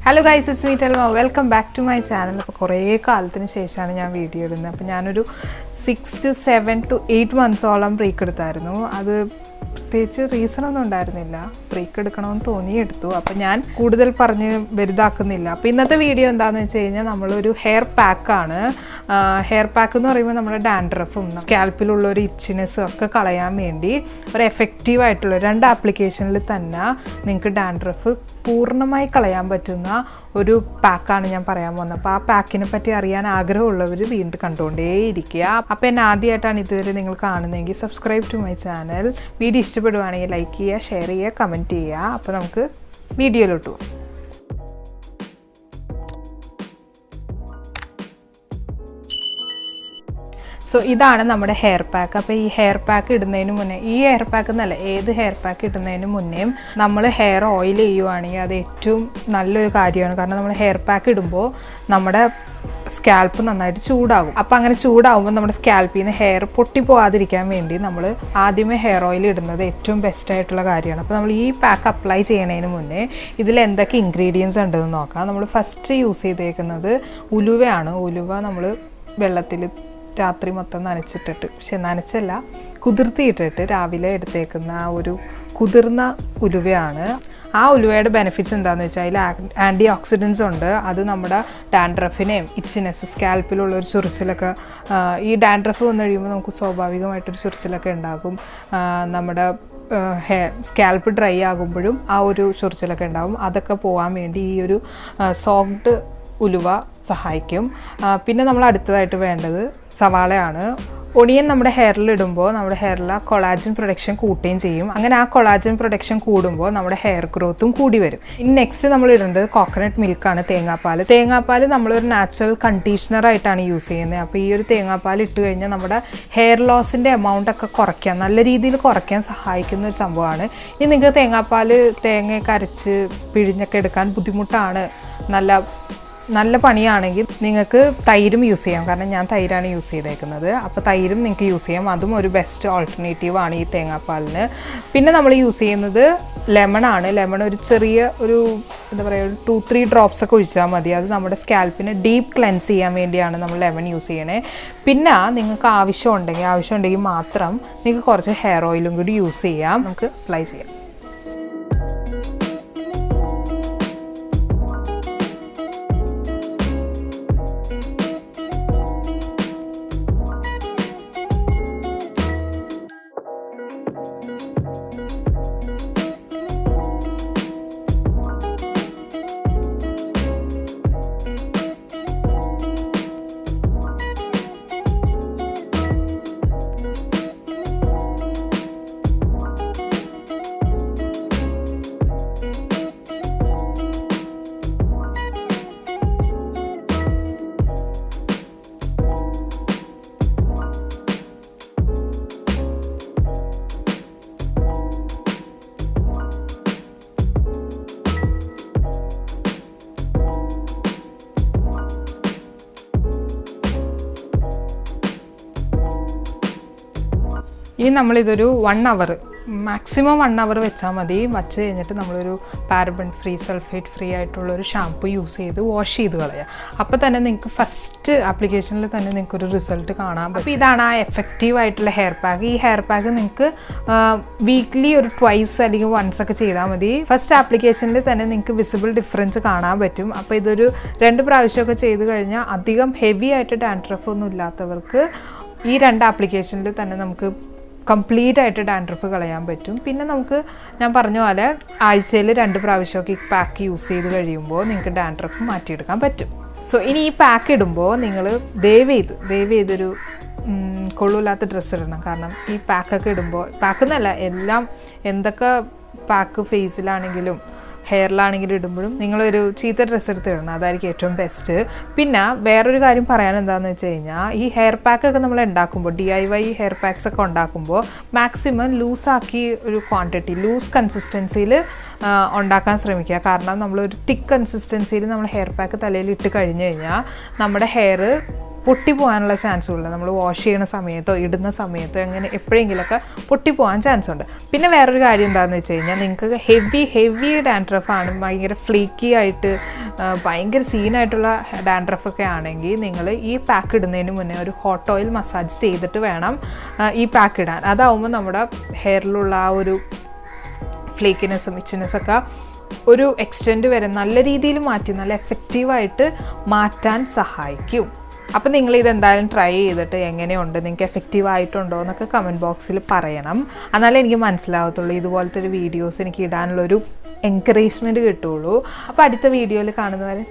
Hello guys, it's me TellMeTelma. Welcome back to my channel. അപ്പോൾ കുറേ കാലത്തിന് ശേഷമാണ് ഞാൻ വീഡിയോ ഇടുന്നത്. അപ്പോൾ ഞാനൊരു 6 to 7 to 8 monthsോളം ബ്രേക്ക് എടുത്തായിരുന്നു. അത് പ്രത്യേകിച്ച് റീസൺ ഒന്നും ഉണ്ടായിരുന്നില്ല. ബ്രേക്ക് എടുക്കണമെന്ന് തോന്നി എടുത്തു. അപ്പോൾ ഞാൻ കൂടുതൽ പറഞ്ഞ് വലുതാക്കുന്നില്ല. അപ്പോൾ ഇന്നത്തെ വീഡിയോ എന്താണെന്ന് വെച്ച് കഴിഞ്ഞാൽ നമ്മളൊരു ഹെയർ പാക്കാണ്. ഹെയർ പാക്ക് എന്ന് പറയുമ്പോൾ നമ്മുടെ ഡാൻഡ്രഫും സ്കാൽപ്പിലുള്ള ഒരു ഇച്ചിനെസ്സും ഒക്കെ കളയാൻ വേണ്ടി ഒരു എഫക്റ്റീവായിട്ടുള്ള 2 ആപ്ലിക്കേഷനിൽ തന്നെ നിങ്ങൾക്ക് ഡാൻഡ്രഫ് പൂർണ്ണമായി കളയാൻ പറ്റുന്ന ഒരു പാക്കാണ് ഞാൻ പറയാൻ പോകുന്നത്. അപ്പോൾ ആ പാക്കിനെ പറ്റി അറിയാൻ ആഗ്രഹമുള്ളവർ വീണ്ടും കണ്ടുകൊണ്ടേയിരിക്കുക. അപ്പോൾ എന്നെ ആദ്യമായിട്ടാണ് ഇതുവരെ നിങ്ങൾ കാണുന്നതെങ്കിൽ subscribe to my channel. Video ഇഷ്ടപ്പെടുവാണെങ്കിൽ ലൈക്ക് ചെയ്യുക, ഷെയർ ചെയ്യുക, കമൻറ്റ് ചെയ്യുക. അപ്പോൾ നമുക്ക് വീഡിയോയിലോട്ട് പോകാം. സോ ഇതാണ് നമ്മുടെ ഹെയർ പാക്ക്. അപ്പോൾ ഈ ഹെയർ പാക്ക് ഇടുന്നതിന് മുന്നേ, ഈ ഹെയർ പാക്ക് എന്നല്ല ഏത് ഹെയർ പാക്ക് ഇടുന്നതിന് മുന്നേയും നമ്മൾ ഹെയർ ഓയിൽ ചെയ്യുവാണെങ്കിൽ അത് ഏറ്റവും നല്ലൊരു കാര്യമാണ്. കാരണം നമ്മൾ ഹെയർ പാക്ക് ഇടുമ്പോൾ നമ്മുടെ സ്കാൽപ്പ് നന്നായിട്ട് ചൂടാകും. അപ്പോൾ അങ്ങനെ ചൂടാകുമ്പോൾ നമ്മുടെ സ്കാൽപ്പിൽ നിന്ന് ഹെയർ പൊട്ടിപ്പോകാതിരിക്കാൻ വേണ്ടി നമ്മൾ ആദ്യമേ ഹെയർ ഓയിൽ ഇടുന്നത് ഏറ്റവും ബെസ്റ്റായിട്ടുള്ള കാര്യമാണ്. അപ്പോൾ നമ്മൾ ഈ പാക്ക് അപ്ലൈ ചെയ്യണതിന് മുന്നേ ഇതിൽ എന്തൊക്കെ ഇൻഗ്രീഡിയൻസ് ഉണ്ടെന്ന് നോക്കാം. നമ്മൾ ഫസ്റ്റ് യൂസ് ചെയ്തേക്കുന്നത് ഉലുവയാണ്. ഉലുവ നമ്മൾ വെള്ളത്തിൽ രാത്രി മൊത്തം നനച്ചിട്ടിട്ട്, പക്ഷെ നനച്ചല്ല കുതിർത്തിയിട്ടിട്ട് രാവിലെ എടുത്തേക്കുന്ന ആ ഒരു കുതിർന്ന ഉലുവയാണ്. ആ ഉലുവയുടെ ബെനിഫിറ്റ്സ് എന്താണെന്ന് വെച്ചാൽ അതിൽ ആൻറ്റി ഓക്സിഡൻസ് ഉണ്ട്. അത് നമ്മുടെ ഡാൻഡ്രഫിനെയും ഇച്ചിനെസ്, സ്കാൽപ്പിലുള്ള ഒരു ചൊറിച്ചിലൊക്കെ, ഈ ഡാൻഡ്രഫ് വന്നു കഴിയുമ്പോൾ നമുക്ക് സ്വാഭാവികമായിട്ടൊരു ചൊറിച്ചിലൊക്കെ ഉണ്ടാകും. നമ്മുടെ സ്കാൽപ്പ് ഡ്രൈ ആകുമ്പോഴും ആ ഒരു ചൊറിച്ചിലൊക്കെ ഉണ്ടാകും. അതൊക്കെ പോകാൻ വേണ്ടി ഈ ഒരു സോക്ഡ് ഉലുവ സഹായിക്കും. പിന്നെ നമ്മൾ അടുത്തതായിട്ട് വേണ്ടത് സവാളയാണ്. ഒണിയൻ നമ്മുടെ ഹെയറിൽ ഇടുമ്പോൾ നമ്മുടെ ഹെയറിൽ കൊളാജൻ പ്രൊഡക്ഷൻ കൂട്ടുകയും ചെയ്യും. അങ്ങനെ ആ കൊളാജൻ പ്രൊഡക്ഷൻ കൂടുമ്പോൾ നമ്മുടെ ഹെയർ ഗ്രോത്തും കൂടി വരും. ഇനി നെക്സ്റ്റ് നമ്മൾ ഇടേണ്ടത് കോക്കനട്ട് മിൽക്കാണ്, തേങ്ങാപ്പാൽ. തേങ്ങാപ്പാൽ നമ്മളൊരു നാച്ചുറൽ കണ്ടീഷണറായിട്ടാണ് യൂസ് ചെയ്യുന്നത്. അപ്പോൾ ഈ ഒരു തേങ്ങാപ്പാൽ ഇട്ട് കഴിഞ്ഞാൽ നമ്മുടെ ഹെയർ ലോസിൻ്റെ എമൗണ്ടൊക്കെ കുറയ്ക്കാൻ, നല്ല രീതിയിൽ കുറയ്ക്കാൻ സഹായിക്കുന്ന ഒരു സംഭവമാണ്. ഇനി നിങ്ങൾക്ക് തേങ്ങയൊക്കെ അരച്ച് പിഴിഞ്ഞൊക്കെ എടുക്കാൻ ബുദ്ധിമുട്ടാണ്, നല്ല പണിയാണെങ്കിൽ നിങ്ങൾക്ക് തൈരും യൂസ് ചെയ്യാം. കാരണം ഞാൻ തൈരാണ് യൂസ് ചെയ്തേക്കുന്നത്. അപ്പോൾ തൈരും നിങ്ങൾക്ക് യൂസ് ചെയ്യാം. അതും ഒരു ബെസ്റ്റ് ഓൾട്ടർനേറ്റീവാണ് ഈ തേങ്ങാപ്പാലിന്. പിന്നെ നമ്മൾ യൂസ് ചെയ്യുന്നത് ലെമണാണ്. ലെമൺ ഒരു ചെറിയ എന്താ പറയുക, 2-3 ഡ്രോപ്സ് ഒക്കെ ഒഴിച്ചാൽ മതി. അത് നമ്മുടെ സ്കാൽപ്പിനെ ഡീപ്പ് ക്ലെൻസ് ചെയ്യാൻ വേണ്ടിയാണ് നമ്മൾ ലെമൺ യൂസ് ചെയ്യണേ. പിന്നെ നിങ്ങൾക്ക് ആവശ്യമുണ്ടെങ്കിൽ മാത്രം നിങ്ങൾക്ക് കുറച്ച് ഹെയർ ഓയിലും കൂടി യൂസ് ചെയ്യാം. നമുക്ക് അപ്ലൈ ചെയ്യാം. ഇനി നമ്മളിതൊരു 1 hour, മാക്സിമം 1 hour വെച്ചാൽ മതി. വച്ച് കഴിഞ്ഞിട്ട് നമ്മളൊരു പാരബൻ ഫ്രീ, സൾഫേറ്റ് ഫ്രീ ആയിട്ടുള്ളൊരു ഷാമ്പു യൂസ് ചെയ്ത് വാഷ് ചെയ്ത് കളയുക. അപ്പോൾ തന്നെ നിങ്ങൾക്ക് ഫസ്റ്റ് ആപ്ലിക്കേഷനിൽ തന്നെ നിങ്ങൾക്കൊരു റിസൾട്ട് കാണാൻ പറ്റും. അപ്പോൾ ഇതാണ് ആ എഫക്റ്റീവായിട്ടുള്ള ഹെയർ പാക്ക്. ഈ ഹെയർ പാക്ക് നിങ്ങൾക്ക് വീക്ക്ലി ഒരു 2 അല്ലെങ്കിൽ 1 ഒക്കെ ചെയ്താൽ മതി. ഫസ്റ്റ് ആപ്ലിക്കേഷനിൽ തന്നെ നിങ്ങൾക്ക് വിസിബിൾ ഡിഫറൻസ് കാണാൻ പറ്റും. അപ്പോൾ ഇതൊരു 2 പ്രാവശ്യമൊക്കെ ചെയ്ത് കഴിഞ്ഞാൽ അധികം ഹെവി ആയിട്ട് ഡാൻഡ്രഫ് ഒന്നും ഇല്ലാത്തവർക്ക് ഈ 2 ആപ്ലിക്കേഷനിൽ തന്നെ നമുക്ക് കംപ്ലീറ്റ് ആയിട്ട് ഡാൻഡ്രഫ് കളയാൻ പറ്റും. പിന്നെ നമുക്ക് ഞാൻ പറഞ്ഞ പോലെ ആഴ്ചയിൽ 2 പ്രാവശ്യമൊക്കെ ഈ പാക്ക് യൂസ് ചെയ്ത് കഴിയുമ്പോൾ നിങ്ങൾക്ക് ഡാൻഡ്രഫ് മാറ്റിയെടുക്കാൻ പറ്റും. സോ ഇനി ഈ പാക്ക് ഇടുമ്പോൾ നിങ്ങൾ ദയവ് ചെയ്തൊരു കൊള്ളൂല്ലാത്ത ഡ്രസ്സ് ഇടണം. കാരണം ഈ പാക്കൊക്കെ ഇടുമ്പോൾ, പാക്കെന്നല്ല എല്ലാം, എന്തൊക്കെ പാക്ക് ഫേസിലാണെങ്കിലും ഹെയറിലാണെങ്കിലും ഇടുമ്പോഴും നിങ്ങളൊരു ചീത്ത ഡ്രസ്സ് എടുത്ത് ഇടണം. അതായിരിക്കും ഏറ്റവും ബെസ്റ്റ്. പിന്നെ വേറൊരു കാര്യം പറയാൻ എന്താണെന്ന് വെച്ച് കഴിഞ്ഞാൽ, ഈ ഹെയർ പാക്കൊക്കെ നമ്മൾ ഉണ്ടാക്കുമ്പോൾ, DIY ഹെയർ പാക്സ് ഒക്കെ ഉണ്ടാക്കുമ്പോൾ മാക്സിമം ലൂസാക്കി ഒരു ക്വാണ്ടിറ്റി, ലൂസ് കൺസിസ്റ്റൻസിയിൽ ഉണ്ടാക്കാൻ ശ്രമിക്കുക. കാരണം നമ്മളൊരു തിക്ക് കൺസിസ്റ്റൻസിയിൽ നമ്മൾ ഹെയർ പാക്ക് തലയിൽ ഇട്ട് കഴിഞ്ഞ് കഴിഞ്ഞാൽ നമ്മുടെ ഹെയർ പൊട്ടിപ്പോകാനുള്ള ചാൻസ് ഉള്ളത്. നമ്മൾ വാഷ് ചെയ്യുന്ന സമയത്തോ ഇടുന്ന സമയത്തോ അങ്ങനെ എപ്പോഴെങ്കിലുമൊക്കെ പൊട്ടിപ്പോകാൻ ചാൻസ് ഉണ്ട്. പിന്നെ വേറൊരു കാര്യം എന്താണെന്ന് വെച്ച് കഴിഞ്ഞാൽ നിങ്ങൾക്ക് ഹെവി ഡാൻഡ്രഫാണ്, ഭയങ്കര ഫ്ലീക്കി ആയിട്ട് ഭയങ്കര സീനായിട്ടുള്ള ഡാൻഡ്രഫൊക്കെ ആണെങ്കിൽ നിങ്ങൾ ഈ പാക്ക് ഇടുന്നതിന് മുന്നേ ഒരു ഹോട്ട് ഓയിൽ മസാജ് ചെയ്തിട്ട് വേണം ഈ പാക്ക് ഇടാൻ. അതാവുമ്പോൾ നമ്മുടെ ഹെയറിലുള്ള ആ ഒരു ഫ്ലേക്കിനെസ്സും ഇച്ചിനെസ്സൊക്കെ ഒരു എക്സ്റ്റെൻഡ് വരെ നല്ല രീതിയിൽ മാറ്റി നല്ല എഫക്റ്റീവായിട്ട് മാറ്റാൻ സഹായിക്കും. അപ്പം നിങ്ങൾ ഇതെന്തായാലും ട്രൈ ചെയ്തിട്ട് എങ്ങനെയുണ്ട്, നിങ്ങൾക്ക് എഫക്റ്റീവ് ആയിട്ടുണ്ടോ എന്നൊക്കെ കമൻറ്റ് ബോക്സിൽ പറയണം. എന്നാലേ എനിക്ക് മനസ്സിലാവത്തുള്ളൂ ഇതുപോലത്തെ ഒരു വീഡിയോസ് എനിക്ക് ഇടാനുള്ളൊരു എൻകറേജ്മെൻറ്റ് കിട്ടുള്ളൂ. അപ്പോൾ അടുത്ത വീഡിയോയിൽ കാണുന്നവരെ